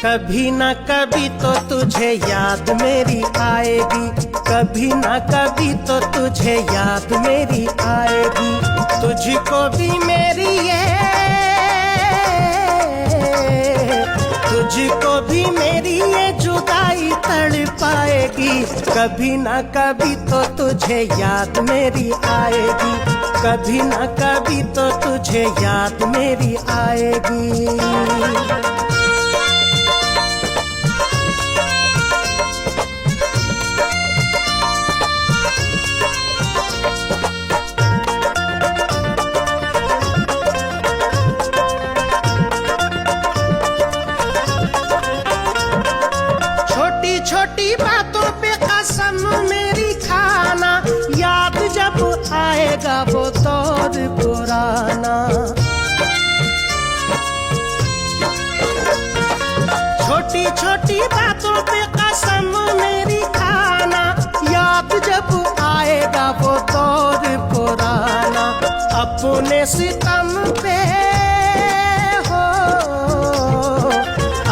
कभी ना कभी तो तुझे याद मेरी आएगी, कभी ना कभी तो तुझे याद मेरी आएगी। तुझको भी मेरी तुझको भी मेरी ये जुदाई तड़पाएगी। कभी ना कभी तो तुझे याद मेरी आएगी, कभी ना कभी तो तुझे याद मेरी आएगी। छोटी बातों पे कसम मेरी खाना, याद जब आएगा वो दौर पुराना। छोटी छोटी बातों पे कसम मेरी खाना, याद जब आएगा वो दौर पुराना। अपने सितम पे हो,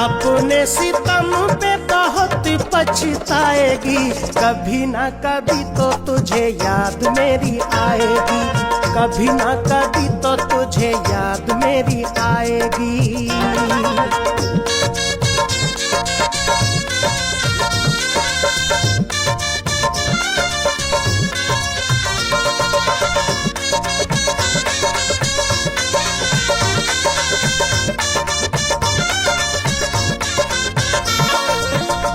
अपने सितम पे बहुत पछताएगी। कभी ना कभी तो तुझे याद मेरी आएगी, कभी ना कभी तो तुझे याद मेरी आएगी।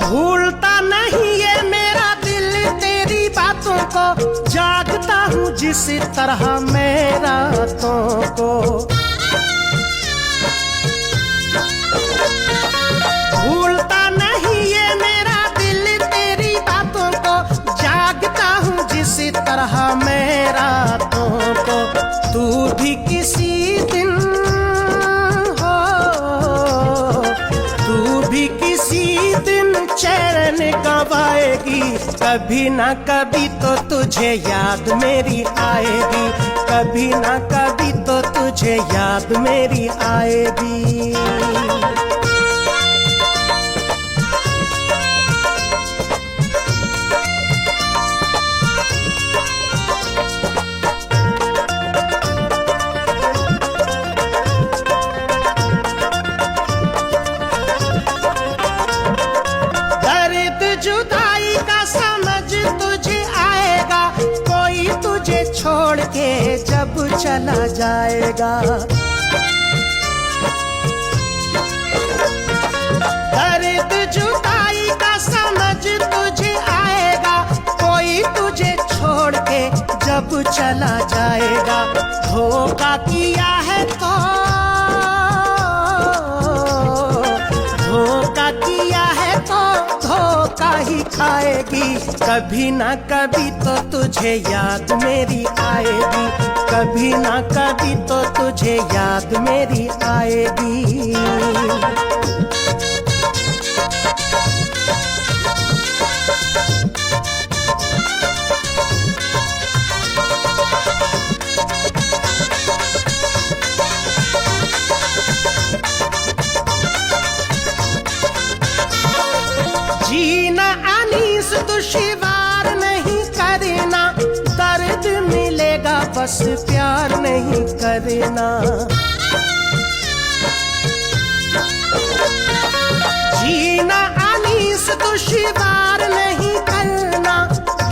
भूलता नहीं ये मेरा दिल तेरी बातों को, जागता हूँ जिस तरह मैं रातों को। भूलता नहीं ये मेरा दिल तेरी बातों को, जागता हूँ जिस तरह मैं रातों को। तू भी किसी दिन हो, तू भी किसी दिन चैन गवाएगी। कभी ना कभी तो तुझे याद मेरी आएगी, कभी ना कभी तो तुझे याद मेरी आएगी। जुदाई का समझ तुझे आएगा, कोई तुझे छोड़ के जब चला जाएगा। दर्द जुदाई का समझ तुझे आएगा, कोई तुझे छोड़ के जब चला जाएगा। धोखा किया है तो, धोखा किया है तो धोखा ही खाएगी। कभी ना कभी तो तुझे याद मेरी आएगी, कभी ना कभी तो तुझे याद मेरी आएगी। जीना अनीस दुश्वार नहीं करना, दर्द मिलेगा बस प्यार नहीं करना। जीना अनीस दुश्वार नहीं करना,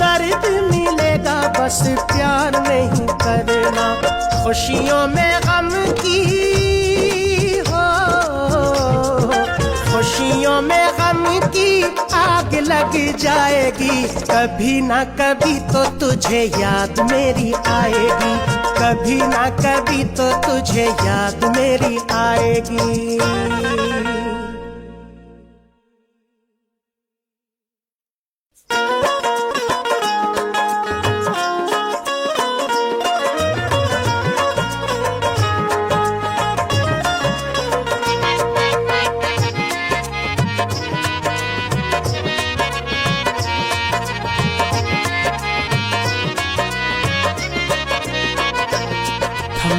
दर्द मिलेगा बस प्यार नहीं करना। खुशियों में गम की हो, खुशियों में गम की आग लग जाएगी। कभी ना कभी तो तुझे याद मेरी आएगी, कभी ना कभी तो तुझे याद मेरी आएगी।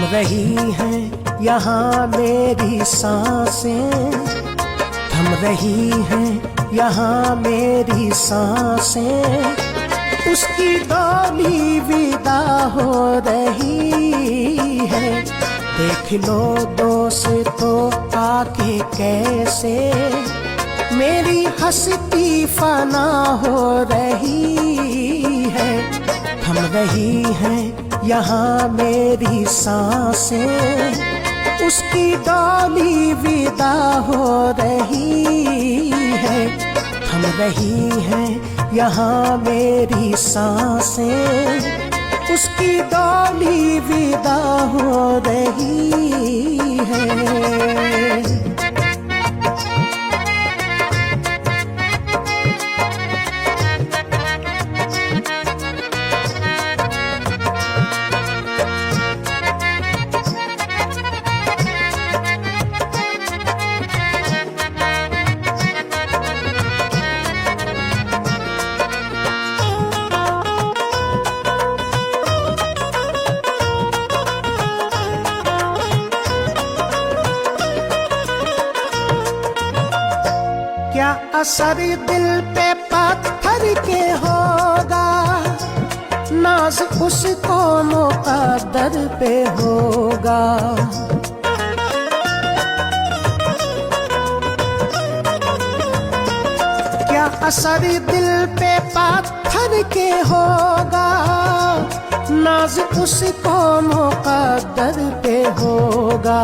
रही हैं यहाँ मेरी सांसें, थम थम रही हैं यहाँ मेरी सांसें, उसकी डोली विदा हो रही है। देख लो दोस्तों आके कैसे मेरी हस्ती फना हो रही है। थम रही हैं यहाँ मेरी सांसें, उसकी डोली विदा हो रही है। थम रही हैं यहाँ मेरी सांसें, उसकी डोली विदा हो रही है। क्या असर दिल पे पत्थर के होगा, नाज उसको मुक़द्दर पे होगा। क्या असर दिल पे पत्थर के होगा, नाज उसको मुक़द्दर पे होगा।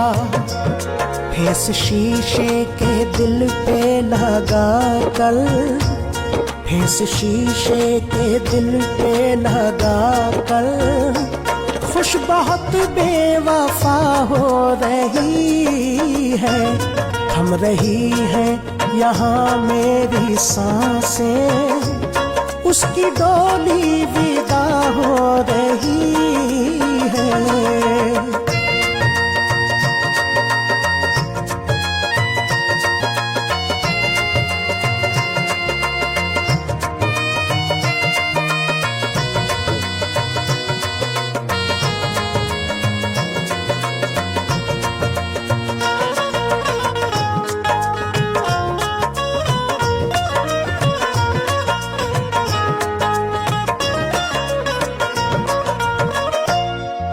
फेस शीशे के दिल पे लगा कर, फेस शीशे के दिल पे लगा कर, खुश बहुत बेवफा हो रही है। थम रही है यहाँ मेरी सांसें, उसकी डोली विदा हो रही है।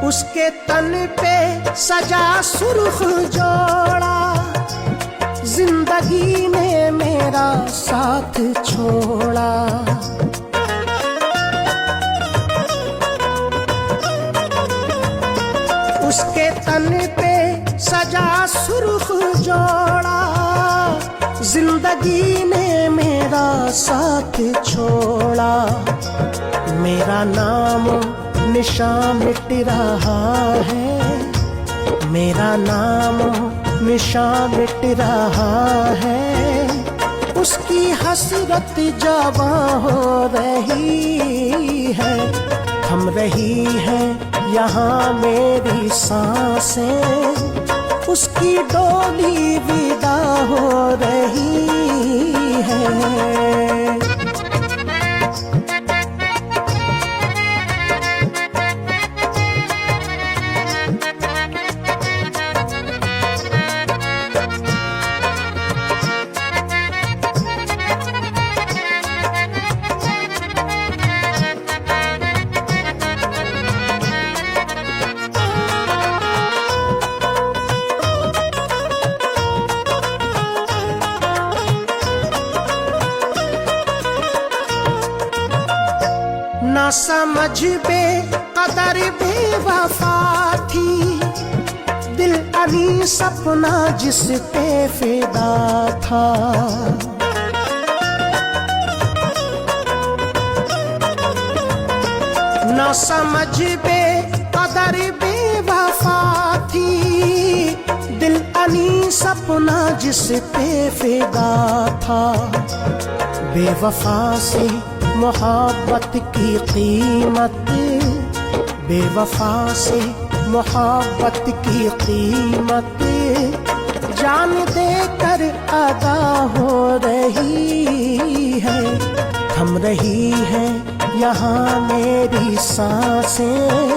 उसके तन पे सजा सुर्ख जोड़ा, जिंदगी ने मेरा साथ छोड़ा। उसके तन पे सजा सुर्ख जोड़ा, जिंदगी ने मेरा साथ छोड़ा। मेरा नाम निशान मिट रहा है, मेरा नाम निशान मिट रहा है। उसकी हसरत जवां हो रही है। थम रही है यहाँ मेरी सांसें, उसकी डोली विदा हो रही है। ना समझ बेकदर बेवफा थी, दिल अनी सपना जिस पे फिदा था। ना समझ बेकदर बेवफा थी, दिल अनी सपना जिस पे फिदा था। बेवफा से मोहब्बत की कीमत, बेवफा से मोहब्बत की कीमत, जान देकर अदा हो रही है। थम रही है यहाँ मेरी सांसें,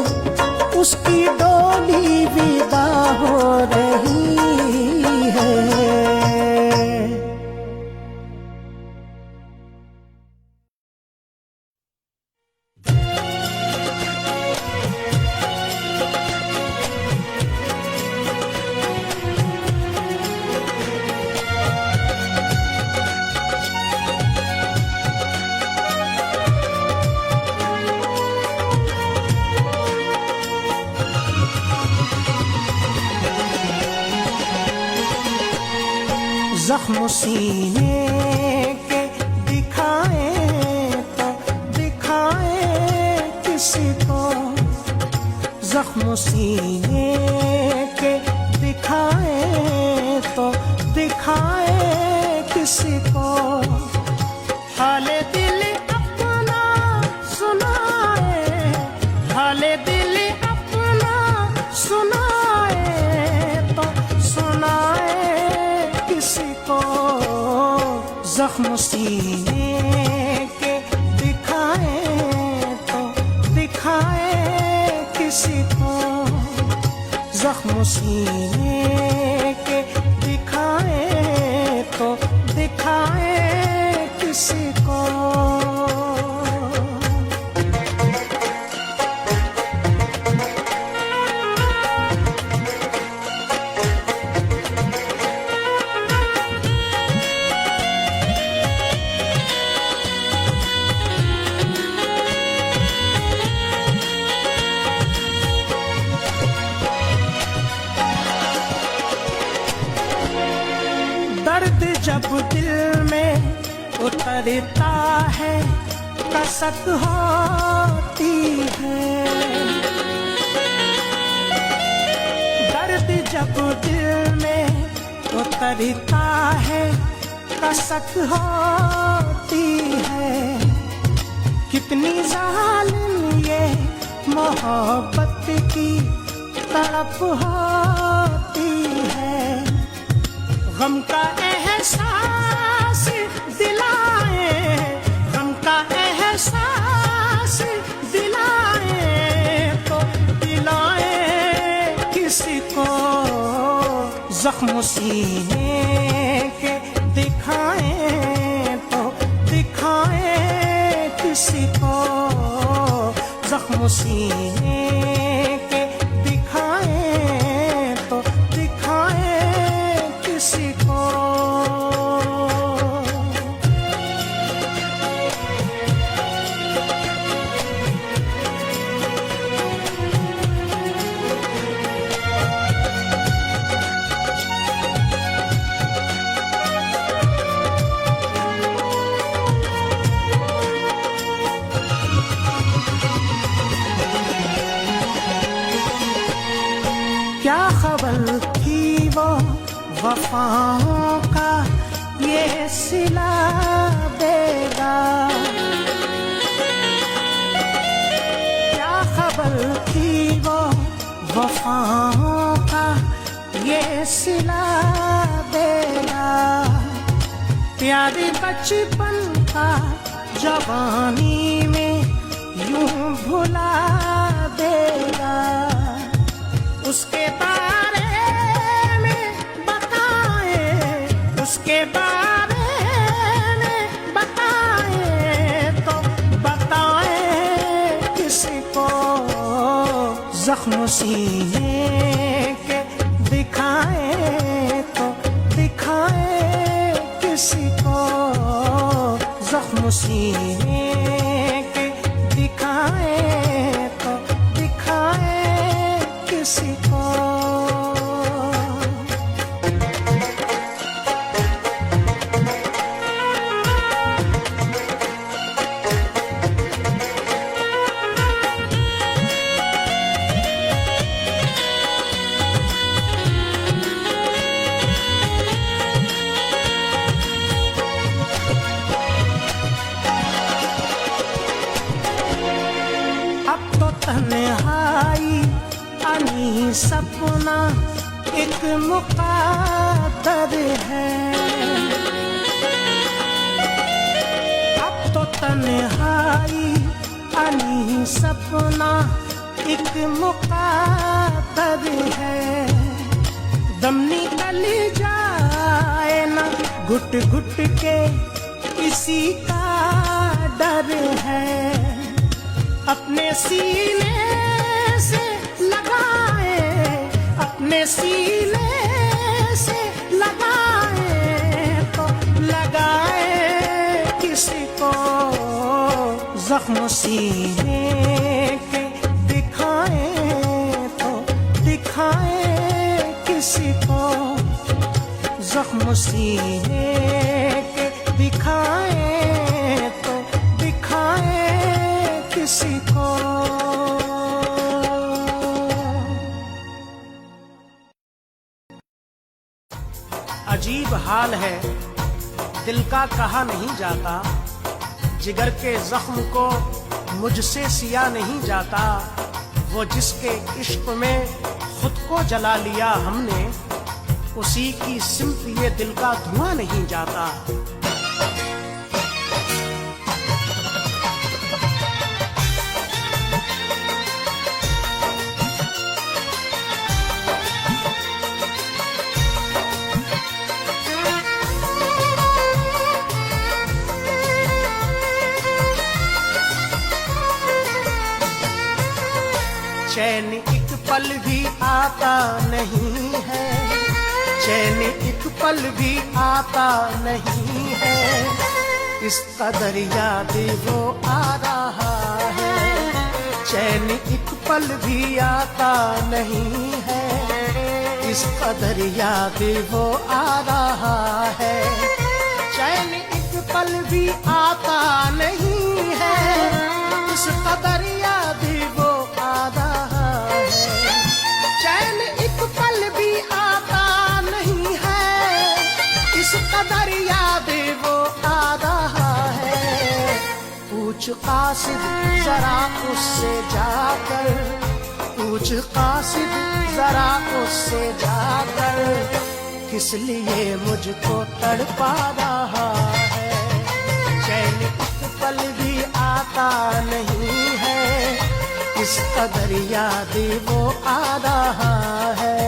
उसकी डोली विदा हो रही है। जख्म सीने के दिखाए तो दिखाए किसी को, जख्म सीने के दिखाए तो दिखाए किसी को, हाले दिल अपना सुनाए, हाले दिल अपना सुनाए तो सुनाए किसी को, जख्म सीने के दिखाए तो दिखाए किसी को, जख्म सीने के दिखाए तो दिखाए किसी को। दर्द जब दिल में उतरता है कसक होती है, दर्द जब दिल में उतरता है कसक होती है, कितनी जालिम ये मोहब्बत की तड़प होती है, गम का एहसास दिलाए, गम का एहसास दिलाए तो दिलाए किसी को, जख्म सीने के दिखाए तो दिखाए किसी को, जख्म सीने के दिखाए तो दिखाए किसी को। क्या खबर थी वो वफाओं का ये सिला देगा, क्या खबर थी वो वफाओं का ये सिला देगा, प्यारे बचपन का जवानी में यूं भुला देगा, उसके बारे में बताए, उसके बारे में बताए तो बताए किसी को, जख्म सीने के दिखाए तो दिखाए किसी को, जख्म सीने के दिखाए तो दिखाए किसी को। अब तो तन्हाई अनी सपना एक मुक़द्दर है, अब तो तन्हाई अनी सपना एक मुक़द्दर है, दम निकल जाए ना घुट घुट के इसी का डर है, अपने सीने से लगाए, अपने सीने से लगाए तो लगाए किसी को, जख्म सीने के दिखाए तो दिखाए किसी को, जख्म सीने के दिखाए तो दिखाए किसी को। अजीब हाल है दिल का कहा नहीं जाता, जिगर के जख्म को मुझसे सिया नहीं जाता। वो जिसके इश्क में खुद को जला लिया हमने, उसी की सिमत ये दिल का धुआं नहीं जाता। चैन एक पल भी आता नहीं है, चैन एक पल भी आता नहीं है। इस कदर याद वो आ रहा है, चैन एक पल भी आता नहीं है। इस कदर याद वो आ रहा है, चैन एक पल भी आता नहीं है। इस कदर याद वो आ रहा है, चैन एक पल भी आता नहीं है। इस कदर याद वो आ रहा है। पूछ कासिद जरा उससे जाकर, पूछ कासिद जरा उससे जाकर, किस लिए मुझको तड़पा रहा है। चैन एक पल भी आता नहीं है, इस कदर याद वो आ रहा है।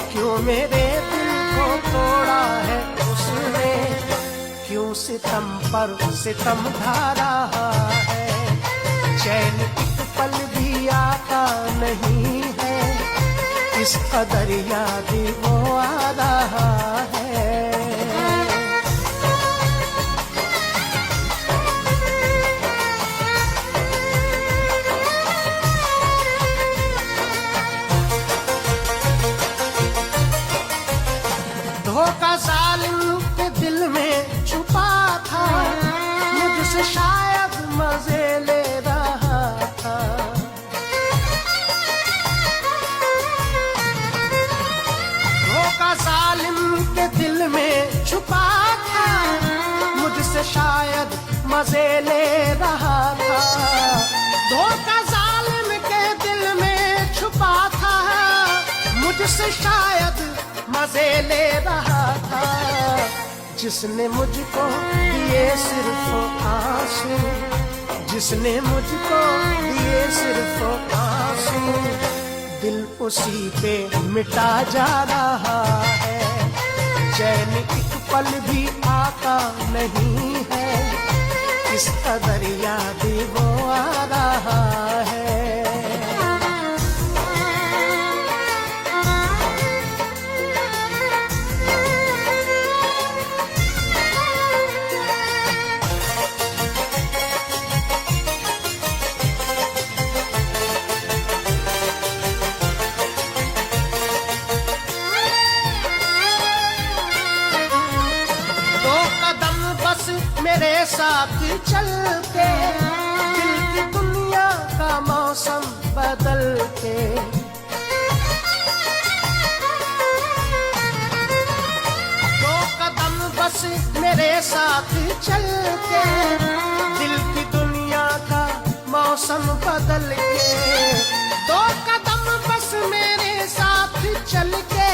क्यों मेरे दिल को तोड़ा है उसने, क्यों सितम पर सितम ढा रहा है। चैन एक पल भी आता नहीं है, इस कदर याद वो आ रहा है। धोखा जालिम के दिल में छुपा था, मुझसे शायद मजे ले रहा था। धोखा जालिम के दिल में छुपा था, मुझसे शायद मजे ले रहा था। धोखा जालिम के दिल में छुपा था, मुझसे शायद मजे ले रहा था। जिसने मुझको दिए सिर्फ आंसू, जिसने मुझको दिए सिर्फ आंसू, दिल उसी पे मिटा जा रहा है। चैन एक पल भी आता नहीं है, इस कदर याद वो आ रहा है। मेरे साथ चल के दिल की दुनिया का मौसम बदल के, दो कदम बस मेरे साथ चल के, दिल की दुनिया का मौसम बदल के, 2 कदम बस मेरे साथ चल के,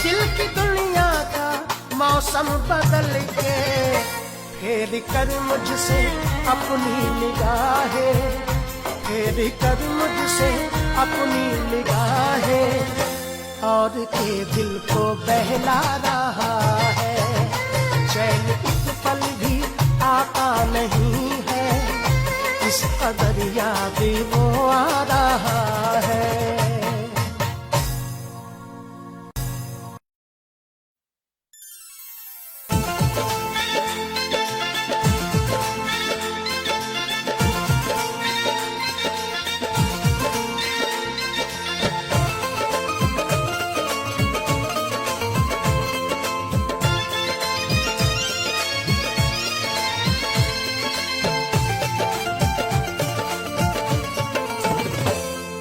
दिल की दुनिया का मौसम बदल के, फेर कर मुझसे अपनी निगाहें, फेर कर मुझसे अपनी निगाहें, और के दिल को बहला रहा है, चैन एक पल भी आता नहीं है, इस कदर याद वो आ रहा है।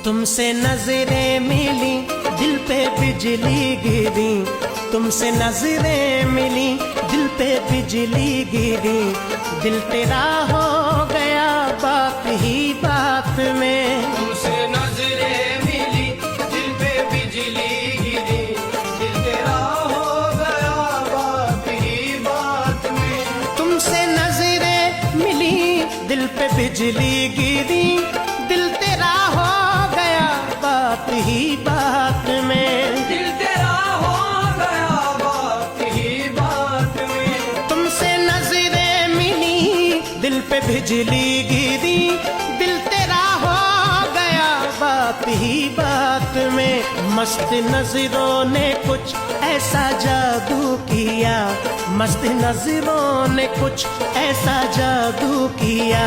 तुमसे नजरें मिली दिल पे बिजली गिरी, तुमसे नजरें मिली दिल पे बिजली गिरी, दिल तेरा हो गया बात ही बात में। तुमसे नजरें मिली दिल पे बिजली गिरी, दिल तेरा हो गया बात ही बात में। तुमसे नजरें मिली दिल पे बिजली गिरी, दिल तेरा हो गया बात ही बात में, दिल तेरा हो गया बात ही बात में। तुमसे नजरें मिली दिल पे बिजली गिरी, दिल तेरा हो गया बात ही बात में। मस्त नजरों ने कुछ ऐसा जादू किया, मस्त नजरों ने कुछ ऐसा जादू किया,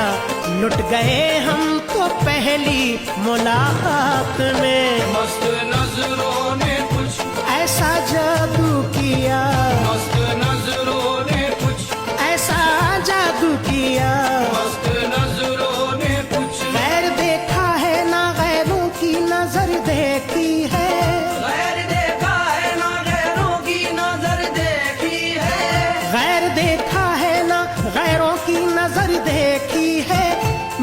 लुट गए हम तो पहली मुलाकात में। मस्त नजरों ने कुछ ऐसा जादू किया, मस्त नजरों ने कुछ ऐसा जादू किया, मस्त नजरों ने कुछ गैर देखा है ना गैरों की नजर देखी है, गैर देखा है ना गैरों की नजर देखी है, गैर देखा है ना गैरों की नजर देखी है,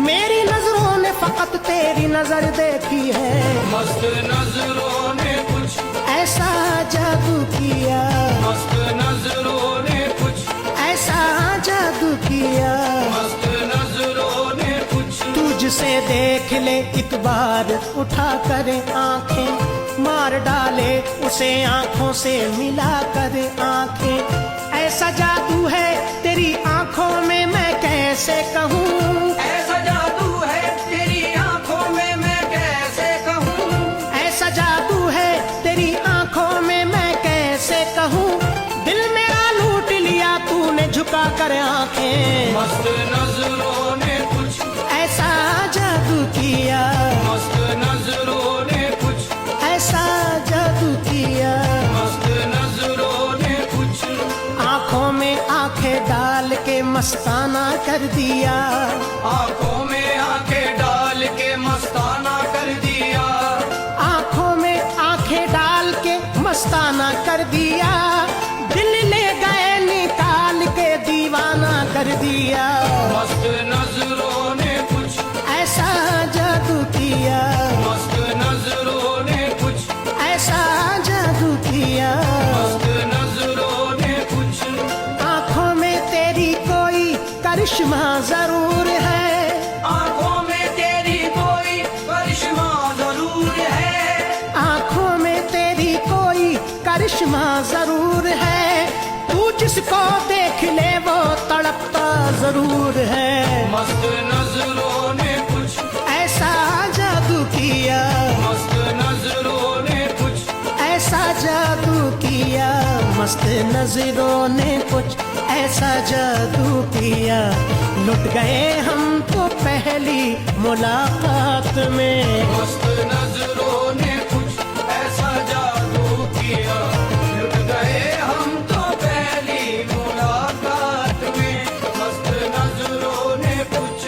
मेरी नजरों ने फकत तेरी नजर देखी है। मस्त नजरों ने कुछ ऐसा जादू किया, मस्त नजरों ने कुछ ऐसा जादू किया, मस्त नजरों ने कुछ तुझसे देख ले एक बार उठा कर आंखें, मार डाले उसे आंखों से मिला कर आंखें, ऐसा जादू है तेरी आंखों में मैं कैसे कहूँ, ऐसा जादू है तेरी आंखों में मैं कैसे कहूँ, ऐसा जादू है तेरी आंखों में मैं कैसे कहूँ, दिल मेरा लूट लिया तूने झुका कर आंखें, मस्त नजरों ने कुछ ऐसा जादू किया, मस्त नजरों ने कुछ ऐसा जादू किया, मस्त नजरों ने कुछ आंखों में आंखें डाल के मस्ताना कर दिया, आंखों में आंखें डाल के मस्ताना कर दिया, आंखों में आंखें डाल के मस्ताना कर दिया, दिल ले गए निकाल के दीवाना कर दिया, मस्त नजरों ने कुछ ऐसा जादू किया, मस्त नजरों ने कुछ ऐसा जादू किया, मस्त नजरों ने कुछ आंखों में तेरी कोई करिश्मा जरूर है, आंखों में तेरी कोई करिश्मा जरूर है, आंखों में तेरी कोई करिश्मा जरूर है, तू जिसको देख ले वो तड़पता जरूर है। मस्त नजरों ने कुछ ऐसा जादू किया, मस्त नजरों ने कुछ ऐसा जादू किया, मस्त नजरों ने कुछ ऐसा जादू किया, लुट गए हम तो पहली मुलाकात में। मस्त नजरों ने कुछ ऐसा जादू किया, लुट गए हम तो पहली मुलाकात में। मस्त नजरों ने कुछ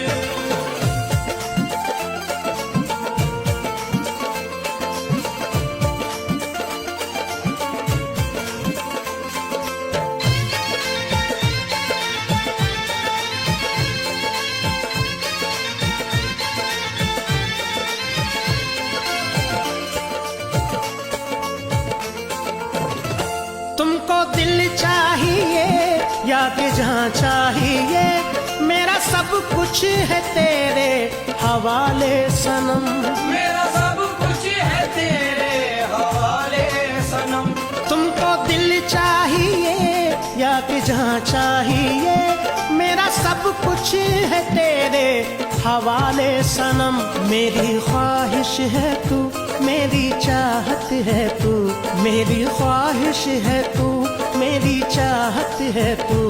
जहाँ चाहिए, मेरा सब कुछ है तेरे हवाले सनम। मेरा सब कुछ है तेरे हवाले सनम। तुमको दिल चाहिए या कि जहाँ चाहिए, मेरा सब कुछ है तेरे हवाले सनम। मेरी ख्वाहिश है तू, मेरी चाहत है तू, मेरी ख्वाहिश है तू, मेरी चाहत है तू।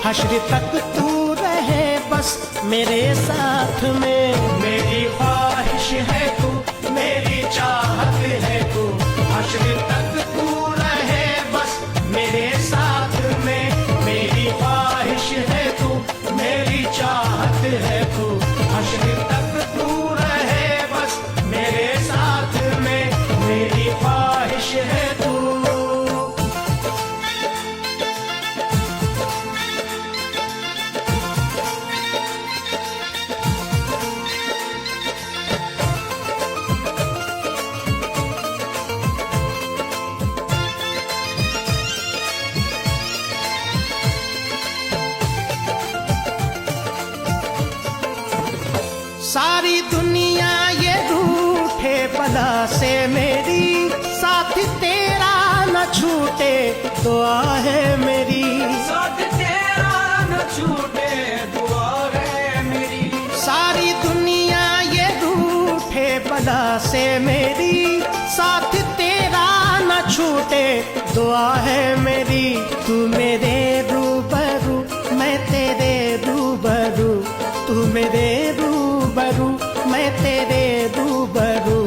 हश्र तक तू रहे बस मेरे साथ में। मेरी ख्वाहिश है तू, मेरी चाहत है तू, हश्र तक तू रहे बस मेरे साथ में। मेरी ख्वाहिश है तू, मेरी चाहत है तू, हश्र तक तू रहे बस मेरे साथ में। मेरी ख्वाहिश है तू। सारी दुनिया ये रूठे बला से मेरी, साथ तेरा न छूटे दुआ है मेरी। साथ तेरा न छूटे दुआ है मेरी। सारी दुनिया ये रूठे बला से मेरी, साथ तेरा न छूटे दुआ है मेरी। तू मेरे रूबरू, मैं तेरे रूबरू, तू मेरे रूबरू, मैं तेरे रूबरू।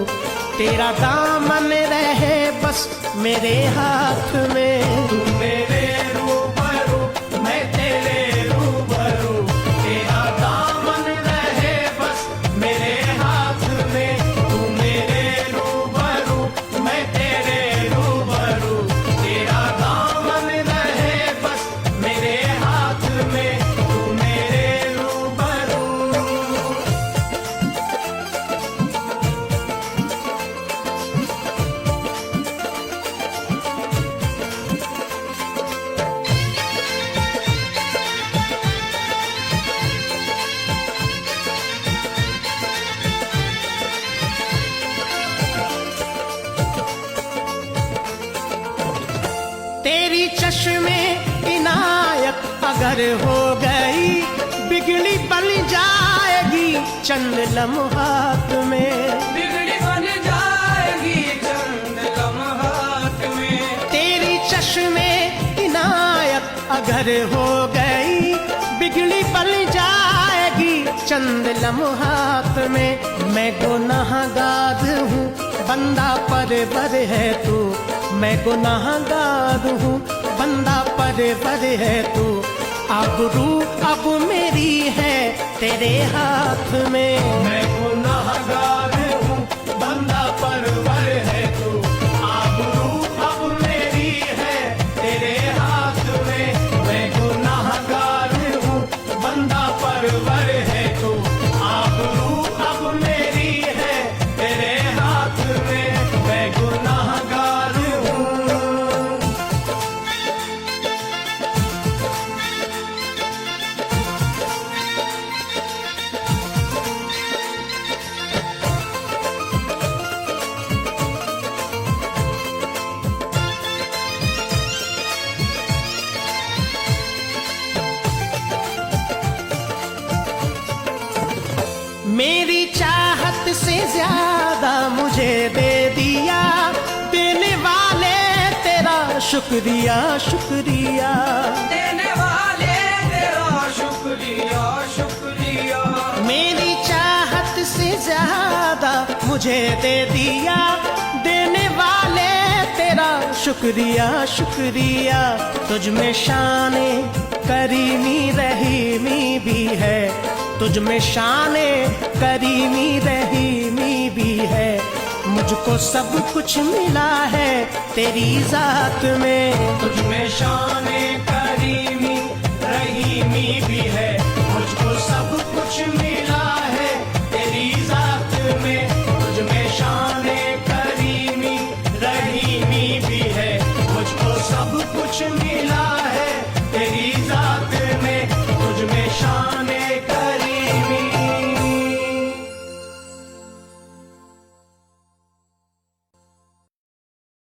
तेरा दामन रहे बस मेरे हाथ में। तू मेरे रूबरू, मैं तेरे रूबरू। तेरा दामन रहे बस मेरे हाथ में। तू मेरे रूबरू, मैं तेरे रूबरू। तेरा दामन रहे बस मेरे हाथ में। तू मेरे रूबरू। तेरी चश्मे इनायत अगर हो गई, बिगड़ी बन जाएगी चंद लम्हात में। बिगड़ी बन जाएगी चंद लम्हात में। तेरी चश्मे इनायत अगर हो गई, बिगड़ी बन जाएगी चंद लम्हात में। मैं गुनाहगार हूँ, बंदा परवर है तू। मैं गुनाहगार हूँ, बंदा परवर है तू। आबरू अब मेरी है तेरे हाथ में। मैं गुनाहगार हूँ, बंदा परवर है तू। आबरू अब मेरी है तेरे हाथ में। मैं गुनाहगार हूँ, बंदा परवर है तू। आबरू अब मेरी है तेरे हाथ में। मैं गुनाहगार हूँ। मेरी चाहत से ज्यादा मुझे दे दिया, देने वाले तेरा शुक्रिया शुक्रिया। देने वाले तेरा शुक्रिया शुक्रिया। मेरी चाहत से ज्यादा मुझे दे दिया, देने वाले तेरा शुक्रिया शुक्रिया। तुझ में शाने करीमी रहीमी भी है, तुझ में शाने करीमी रहीमी भी है। मुझको सब कुछ मिला है तेरी जात में। तुझ में शाने करीमी रहीमी भी है। मुझको सब कुछ मिला है तेरी जात में। तुझ में शाने करीमी रहीमी भी है। मुझको सब कुछ मिला है तेरी जात में। शान